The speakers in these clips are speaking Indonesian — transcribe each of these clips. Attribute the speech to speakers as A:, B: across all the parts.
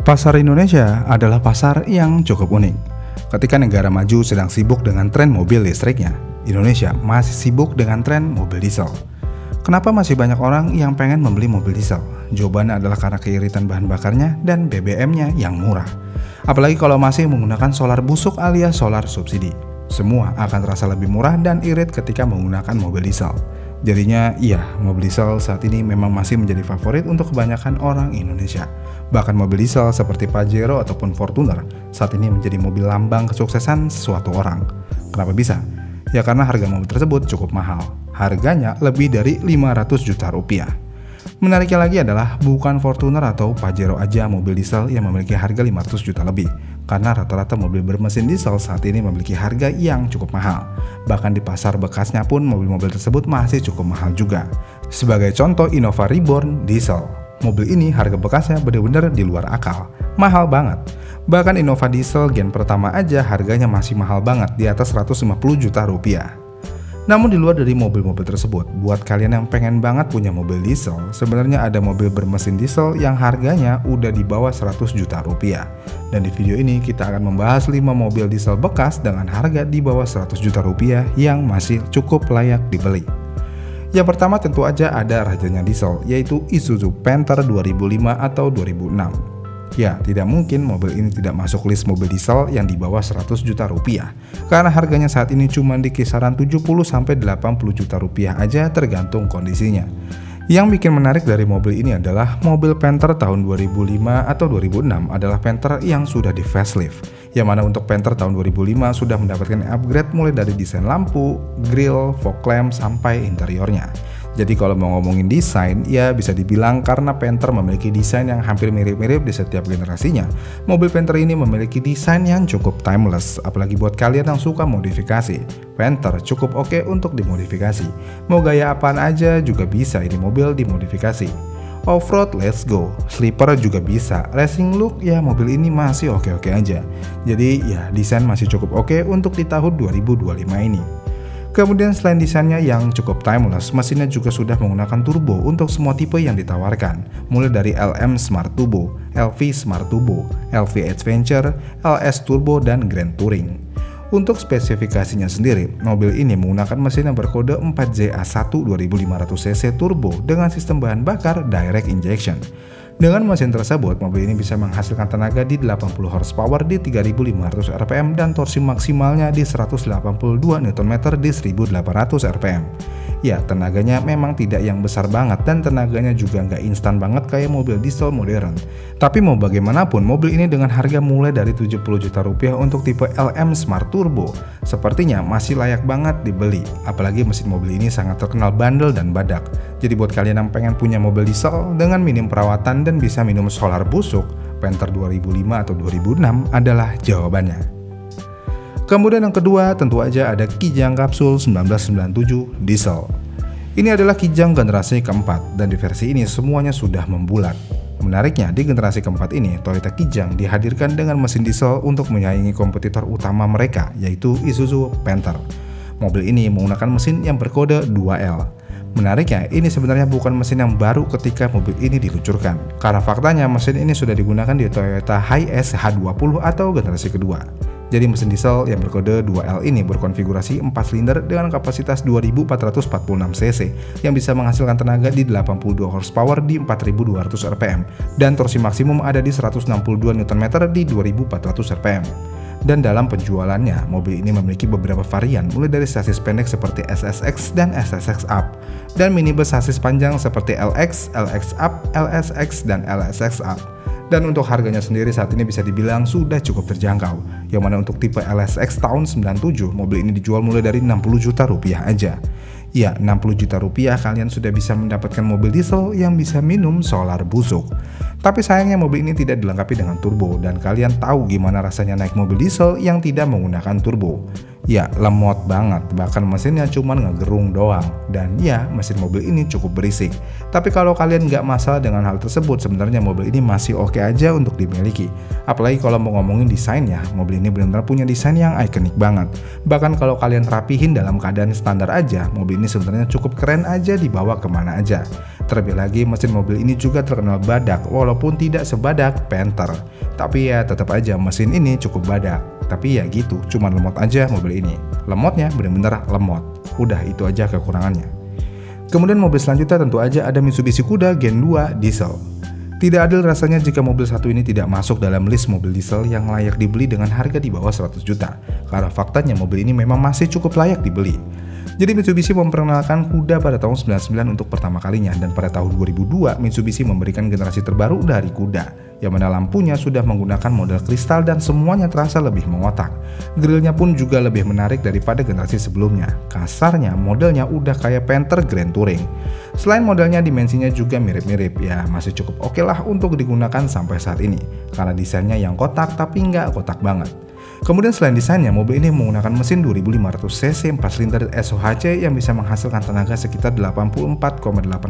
A: Pasar Indonesia adalah pasar yang cukup unik. Ketika negara maju sedang sibuk dengan tren mobil listriknya, Indonesia masih sibuk dengan tren mobil diesel. Kenapa masih banyak orang yang pengen membeli mobil diesel? Jawabannya adalah karena keiritan bahan bakarnya dan BBM-nya yang murah. Apalagi kalau masih menggunakan solar busuk alias solar subsidi. Semua akan terasa lebih murah dan irit ketika menggunakan mobil diesel. Jadinya iya, mobil diesel saat ini memang masih menjadi favorit untuk kebanyakan orang Indonesia. Bahkan mobil diesel seperti Pajero ataupun Fortuner saat ini menjadi mobil lambang kesuksesan suatu orang. Kenapa bisa? Ya karena harga mobil tersebut cukup mahal. Harganya lebih dari 500 juta rupiah. Menariknya lagi adalah bukan Fortuner atau Pajero aja mobil diesel yang memiliki harga 500 juta lebih. Karena rata-rata mobil bermesin diesel saat ini memiliki harga yang cukup mahal. Bahkan di pasar bekasnya pun mobil-mobil tersebut masih cukup mahal juga. Sebagai contoh Innova Reborn Diesel. Mobil ini harga bekasnya benar-benar di luar akal. Mahal banget. Bahkan Innova Diesel gen pertama aja harganya masih mahal banget di atas 150 juta rupiah. Namun di luar dari mobil-mobil tersebut, buat kalian yang pengen banget punya mobil diesel, sebenarnya ada mobil bermesin diesel yang harganya udah di bawah 100 juta rupiah. Dan di video ini kita akan membahas 5 mobil diesel bekas dengan harga di bawah 100 juta rupiah yang masih cukup layak dibeli. Yang pertama tentu aja ada rajanya diesel, yaitu Isuzu Panther 2005 atau 2006. Ya, tidak mungkin mobil ini tidak masuk list mobil diesel yang di bawah 100 juta rupiah. Karena harganya saat ini cuma di kisaran 70-80 juta rupiah aja tergantung kondisinya. Yang bikin menarik dari mobil ini adalah mobil Panther tahun 2005 atau 2006 adalah Panther yang sudah di facelift. Yang mana untuk Panther tahun 2005 sudah mendapatkan upgrade mulai dari desain lampu, grill, fog lamp, sampai interiornya. Jadi kalau mau ngomongin desain, ya bisa dibilang karena Panther memiliki desain yang hampir mirip-mirip di setiap generasinya. Mobil Panther ini memiliki desain yang cukup timeless, apalagi buat kalian yang suka modifikasi. Panther cukup oke untuk dimodifikasi. Mau gaya apaan aja juga bisa ini mobil dimodifikasi. Off-road let's go, sleeper juga bisa, racing look ya mobil ini masih oke-oke aja. Jadi ya desain masih cukup oke untuk di tahun 2025 ini. Kemudian selain desainnya yang cukup timeless, mesinnya juga sudah menggunakan turbo untuk semua tipe yang ditawarkan, mulai dari LM Smart Turbo, LV Smart Turbo, LV Adventure, LS Turbo, dan Grand Touring. Untuk spesifikasinya sendiri, mobil ini menggunakan mesin yang berkode 4JA1 2500cc turbo dengan sistem bahan bakar direct injection. Dengan mesin tersebut, mobil ini bisa menghasilkan tenaga di 80 horsepower di 3500 rpm dan torsi maksimalnya di 182 Nm di 1800 rpm. Ya, tenaganya memang tidak yang besar banget dan tenaganya juga nggak instan banget kayak mobil diesel modern. Tapi mau bagaimanapun, mobil ini dengan harga mulai dari 70 juta rupiah untuk tipe LM Smart Turbo sepertinya masih layak banget dibeli. Apalagi mesin mobil ini sangat terkenal bandel dan badak. Jadi buat kalian yang pengen punya mobil diesel dengan minim perawatan dan bisa minum solar busuk, Panther 2005 atau 2006 adalah jawabannya. Kemudian yang kedua tentu aja ada Kijang Capsule 1997 Diesel. Ini adalah Kijang generasi keempat dan di versi ini semuanya sudah membulat. Menariknya di generasi keempat ini Toyota Kijang dihadirkan dengan mesin diesel untuk menyaingi kompetitor utama mereka yaitu Isuzu Panther. Mobil ini menggunakan mesin yang berkode 2L. Menariknya, ini sebenarnya bukan mesin yang baru ketika mobil ini diluncurkan. Karena faktanya mesin ini sudah digunakan di Toyota Hiace H20 atau generasi kedua. Jadi mesin diesel yang berkode 2L ini berkonfigurasi 4 silinder dengan kapasitas 2446cc yang bisa menghasilkan tenaga di 82 horsepower di 4200 rpm dan torsi maksimum ada di 162 Nm di 2400 rpm. Dan dalam penjualannya, mobil ini memiliki beberapa varian mulai dari sasis pendek seperti SSX dan SSX Up dan minibus sasis panjang seperti LX, LX Up, LSX, dan LSX Up. Dan untuk harganya sendiri saat ini bisa dibilang sudah cukup terjangkau. Yang mana untuk tipe LSX tahun 97, mobil ini dijual mulai dari 60 juta rupiah aja. Ya, 60 juta rupiah kalian sudah bisa mendapatkan mobil diesel yang bisa minum solar busuk. Tapi sayangnya mobil ini tidak dilengkapi dengan turbo dan kalian tahu gimana rasanya naik mobil diesel yang tidak menggunakan turbo. Ya, lemot banget, bahkan mesinnya cuma ngegerung doang. Dan ya, mesin mobil ini cukup berisik. Tapi kalau kalian nggak masalah dengan hal tersebut, sebenarnya mobil ini masih oke aja untuk dimiliki. Apalagi kalau mau ngomongin desainnya, mobil ini benar-benar punya desain yang ikonik banget. Bahkan kalau kalian rapihin dalam keadaan standar aja, mobil ini sebenarnya cukup keren aja dibawa kemana aja. Terlebih lagi, mesin mobil ini juga terkenal badak, walaupun tidak sebadak Panther. Tapi ya tetap aja mesin ini cukup badak. Tapi ya gitu, cuman lemot aja mobil ini. Lemotnya bener-bener lemot. Udah itu aja kekurangannya. Kemudian mobil selanjutnya tentu aja ada Mitsubishi Kuda Gen 2 Diesel. Tidak adil rasanya jika mobil satu ini tidak masuk dalam list mobil diesel yang layak dibeli dengan harga di bawah 100 juta. Karena faktanya mobil ini memang masih cukup layak dibeli. Jadi Mitsubishi memperkenalkan Kuda pada tahun 99 untuk pertama kalinya, dan pada tahun 2002 Mitsubishi memberikan generasi terbaru dari Kuda, yang mana lampunya sudah menggunakan model kristal dan semuanya terasa lebih mengotak. Grillnya pun juga lebih menarik daripada generasi sebelumnya. Kasarnya modelnya udah kayak Panther Grand Touring. Selain modelnya, dimensinya juga mirip-mirip, ya masih cukup oke lah untuk digunakan sampai saat ini, karena desainnya yang kotak tapi nggak kotak banget. Kemudian selain desainnya, mobil ini menggunakan mesin 2500 cc 4 silinder SOHC yang bisa menghasilkan tenaga sekitar 84,8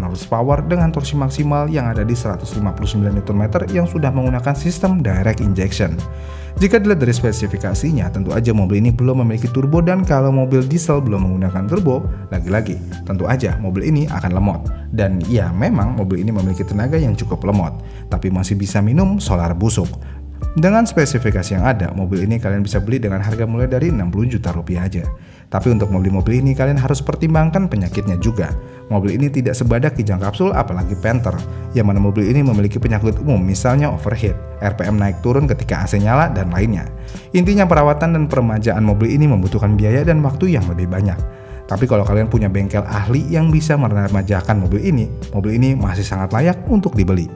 A: horsepower dengan torsi maksimal yang ada di 159 Nm yang sudah menggunakan sistem direct injection. Jika dilihat dari spesifikasinya, tentu aja mobil ini belum memiliki turbo, dan kalau mobil diesel belum menggunakan turbo, lagi-lagi tentu aja mobil ini akan lemot. Dan ya memang mobil ini memiliki tenaga yang cukup lemot, tapi masih bisa minum solar busuk. Dengan spesifikasi yang ada, mobil ini kalian bisa beli dengan harga mulai dari 60 juta rupiah aja. Tapi untuk membeli mobil ini kalian harus pertimbangkan penyakitnya juga. Mobil ini tidak sebadak Kijang Kapsul apalagi Panther, yang mana mobil ini memiliki penyakit umum misalnya overheat, RPM naik turun ketika AC nyala, dan lainnya. Intinya perawatan dan peremajaan mobil ini membutuhkan biaya dan waktu yang lebih banyak. Tapi kalau kalian punya bengkel ahli yang bisa meremajakan mobil ini masih sangat layak untuk dibeli.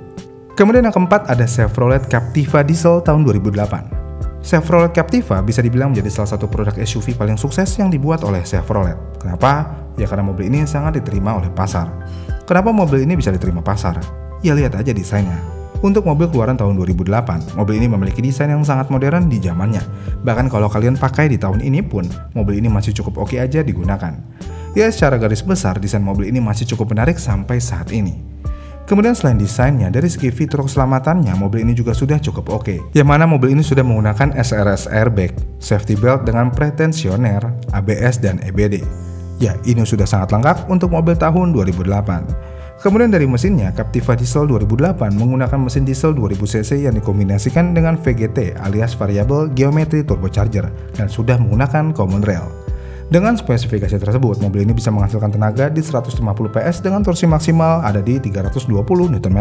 A: Kemudian yang keempat ada Chevrolet Captiva Diesel tahun 2008. Chevrolet Captiva bisa dibilang menjadi salah satu produk SUV paling sukses yang dibuat oleh Chevrolet. Kenapa? Ya karena mobil ini sangat diterima oleh pasar. Kenapa mobil ini bisa diterima pasar? Ya lihat aja desainnya. Untuk mobil keluaran tahun 2008, mobil ini memiliki desain yang sangat modern di zamannya. Bahkan kalau kalian pakai di tahun ini pun, mobil ini masih cukup oke aja digunakan. Ya secara garis besar, desain mobil ini masih cukup menarik sampai saat ini. Kemudian selain desainnya, dari segi fitur keselamatannya, mobil ini juga sudah cukup oke. Yang mana mobil ini sudah menggunakan SRS airbag, safety belt dengan pretensioner, ABS dan EBD. Ya, ini sudah sangat lengkap untuk mobil tahun 2008. Kemudian dari mesinnya, Captiva Diesel 2008 menggunakan mesin diesel 2000 cc yang dikombinasikan dengan VGT alias Variable Geometry Turbocharger dan sudah menggunakan common rail. Dengan spesifikasi tersebut, mobil ini bisa menghasilkan tenaga di 150 PS dengan torsi maksimal ada di 320 Nm.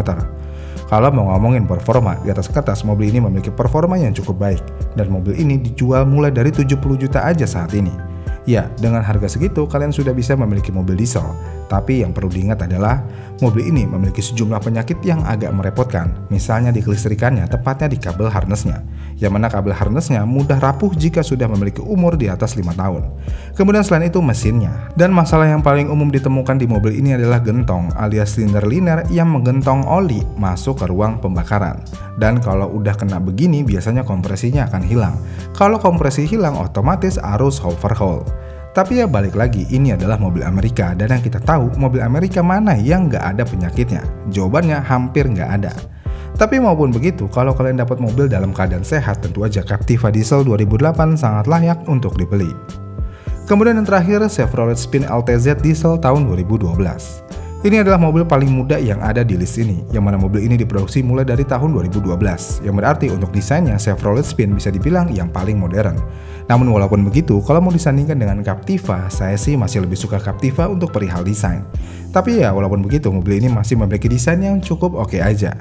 A: Kalau mau ngomongin performa, di atas kertas mobil ini memiliki performa yang cukup baik, dan mobil ini dijual mulai dari 70 juta aja saat ini. Ya, dengan harga segitu kalian sudah bisa memiliki mobil diesel. Tapi yang perlu diingat adalah mobil ini memiliki sejumlah penyakit yang agak merepotkan, misalnya di kelistrikannya, tepatnya di kabel harnessnya, yang mana kabel harnessnya mudah rapuh jika sudah memiliki umur di atas 5 tahun. Kemudian selain itu mesinnya, dan masalah yang paling umum ditemukan di mobil ini adalah gentong alias silinder liner yang menggentong oli masuk ke ruang pembakaran. Dan kalau udah kena begini biasanya kompresinya akan hilang. Kalau kompresi hilang otomatis arus overhaul. Tapi ya balik lagi, ini adalah mobil Amerika, dan yang kita tahu mobil Amerika mana yang nggak ada penyakitnya? Jawabannya hampir nggak ada. Tapi maupun begitu, kalau kalian dapat mobil dalam keadaan sehat, tentu aja Captiva Diesel 2008 sangat layak untuk dibeli. Kemudian yang terakhir, Chevrolet Spin LTZ Diesel tahun 2012. Ini adalah mobil paling muda yang ada di list ini, yang mana mobil ini diproduksi mulai dari tahun 2012, yang berarti untuk desainnya Chevrolet Spin bisa dibilang yang paling modern. Namun walaupun begitu, kalau mau disandingkan dengan Captiva, saya sih masih lebih suka Captiva untuk perihal desain. Tapi ya walaupun begitu, mobil ini masih memiliki desain yang cukup oke aja.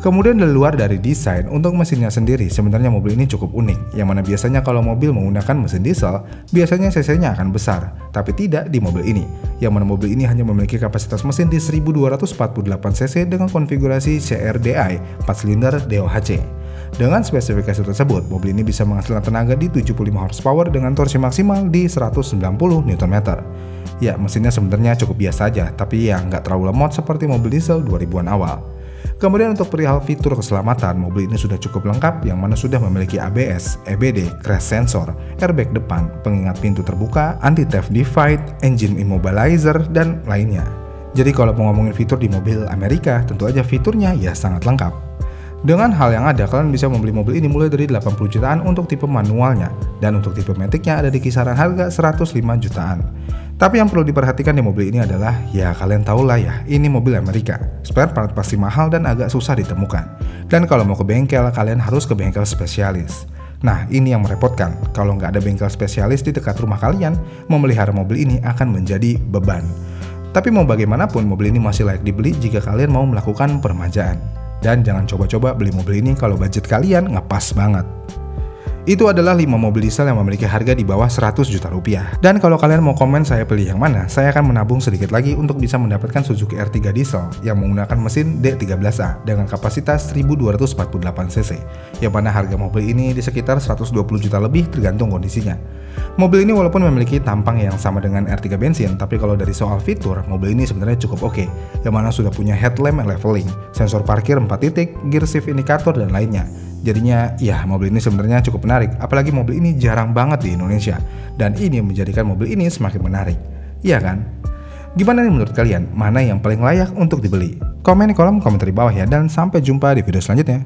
A: Kemudian di luar dari desain, untuk mesinnya sendiri sebenarnya mobil ini cukup unik, yang mana biasanya kalau mobil menggunakan mesin diesel, biasanya cc-nya akan besar, tapi tidak di mobil ini, yang mana mobil ini hanya memiliki kapasitas mesin di 1248 cc dengan konfigurasi CRDI 4 silinder DOHC. Dengan spesifikasi tersebut, mobil ini bisa menghasilkan tenaga di 75 horsepower dengan torsi maksimal di 190 Nm. Ya, mesinnya sebenarnya cukup biasa aja, tapi ya nggak terlalu lemot seperti mobil diesel 2000-an awal. Kemudian untuk perihal fitur keselamatan, mobil ini sudah cukup lengkap, yang mana sudah memiliki ABS, EBD, crash sensor, airbag depan, pengingat pintu terbuka, anti-theft device, engine immobilizer, dan lainnya. Jadi kalau mau ngomongin fitur di mobil Amerika, tentu aja fiturnya ya sangat lengkap. Dengan hal yang ada, kalian bisa membeli mobil ini mulai dari 80 jutaan untuk tipe manualnya, dan untuk tipe maticnya ada di kisaran harga 105 jutaan. Tapi yang perlu diperhatikan di mobil ini adalah, ya kalian tahu lah ya, ini mobil Amerika. Spare part pasti mahal dan agak susah ditemukan. Dan kalau mau ke bengkel, kalian harus ke bengkel spesialis. Nah, ini yang merepotkan. Kalau nggak ada bengkel spesialis di dekat rumah kalian, memelihara mobil ini akan menjadi beban. Tapi mau bagaimanapun, mobil ini masih layak dibeli jika kalian mau melakukan peremajaan. Dan jangan coba-coba beli mobil ini kalau budget kalian ngepas banget. Itu adalah 5 mobil diesel yang memiliki harga di bawah 100 juta rupiah. Dan kalau kalian mau komen saya pilih yang mana, saya akan menabung sedikit lagi untuk bisa mendapatkan Suzuki R3 diesel yang menggunakan mesin D13A dengan kapasitas 1248 cc, yang mana harga mobil ini di sekitar 120 juta lebih tergantung kondisinya. Mobil ini walaupun memiliki tampang yang sama dengan R3 bensin, tapi kalau dari soal fitur, mobil ini sebenarnya cukup oke, yang mana sudah punya headlamp leveling, sensor parkir 4 titik, gear shift indikator, dan lainnya. Jadinya, ya mobil ini sebenarnya cukup menarik, apalagi mobil ini jarang banget di Indonesia, dan ini menjadikan mobil ini semakin menarik. Iya kan? Gimana nih menurut kalian? Mana yang paling layak untuk dibeli? Komen di kolom komentar di bawah ya, dan sampai jumpa di video selanjutnya.